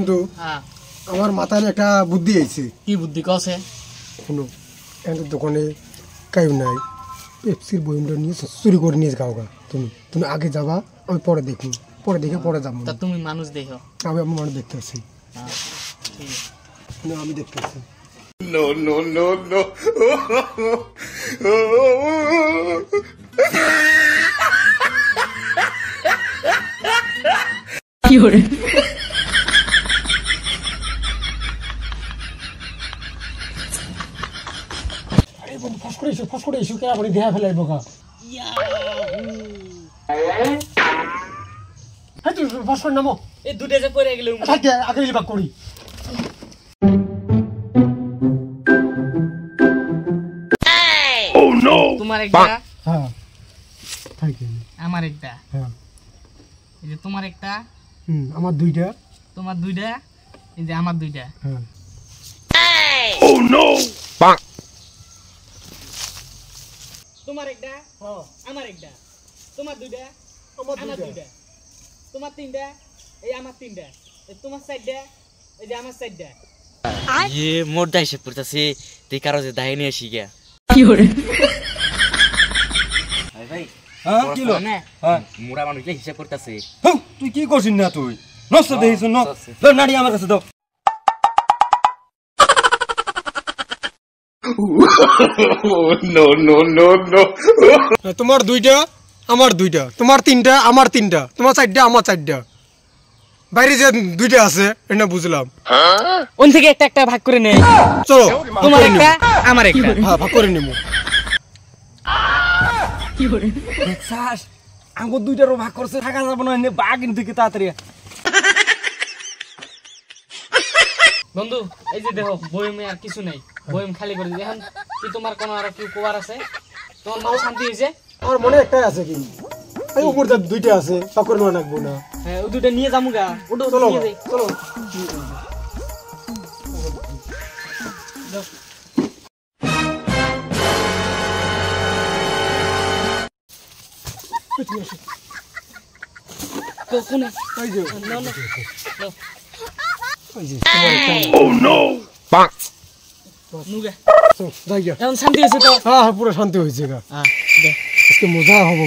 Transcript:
বন্ধু আমার মাথায় একটা বুদ্ধি আইছে। কি বুদ্ধি কছে? শুনো, এখানে দোকানে কাউ নাই, পেপসির বইমটা নিয়ে চুরি করে নিয়ে গাওগা। তুমি তুমি আগে যাবা, আমি পরে দেখি, পরে দেখে পরে যাবো। তা তুমি মানুষ দেখো। আমি আমার মানুষ দেখতে আসছি। আমি দেখতে আসছি। No, no, no, no. কি হরে? আরে বন্ধু ফস করে এসো কে আপনি দেয়া ফেলাই বোকা। হ্যাঁ তুই ফস করে নামো। এই দুটো যে পড়ে গেল আগে আগে লিবাক করি। Oh no! তোমার একটা, হ্যাঁ থাকে আমার একটা, হ্যাঁ এই যে তোমার একটা, আমার দুইটা, তোমার দুইটা, এই যে আমার দুইটা। হ্যাঁ। Oh no! Bang! তোমার একটা, আমার একটা, তোমার দুইটা, আমার দুইটা, তোমার তিনটা, এই আমার তিনটা, এই তোমার চারটা, এই যে আমার চারটা। ये मोर दाई से पुरता से ते कारो से दाई नहीं आसी गया কি হরে? भाई भाई হ্যাঁ কি লো হ্যাঁ मुरा मानु के हिसाब करता से হউ তুই কি করছিস না তুই নষ্ট দেখিস ন ল নাড়ি আমার কাছে দাও Oh no, no, no, no. তোমার দুইটা আমার দুইটা, তোমার তিনটা আমার তিনটা, তোমার চারটা আমার চারটা, বাইরে যে দুইটা আছে এটা বুঝলাম। ওন থেকে একটা একটা ভাগ করে নেই। চলো তোমার একটা, আমার একটা। হ্যাঁ ভাগ করে নিবো। কি হরে? দেখছাস আঙ্গুর দুইটারও ভাগ করছে থাকা যাব না এনে বাঘ কিন্তু কি তাড়াতাড়ি বন্ধু এই যে দেখো বইমে আর কিছু নাই, বইম খালি করে দিই। এখন কি তোমার কোনো আর কি কোয়ার আছে? তোমার মন শান্তি হয়েছে? আমার মনে একটাই আছে কি, এই উপর দুইটা আছে, ভাগ করে নেওয়া লাগবো না। হ্যাঁ ওই দুটো নিয়ে যাবো গা, ওটা চলো নিয়ে যাই। চলো। তো কোনে? এই যে না না এই যে তোমার একটা। Oh no! Bang! নুগা। চলো, যাই গা। এখন শান্তি হয়েছে তো? হ্যাঁ হ্যাঁ পুরো শান্তি হয়েছে গা। হ্যাঁ দে। আজকে মজা হবো।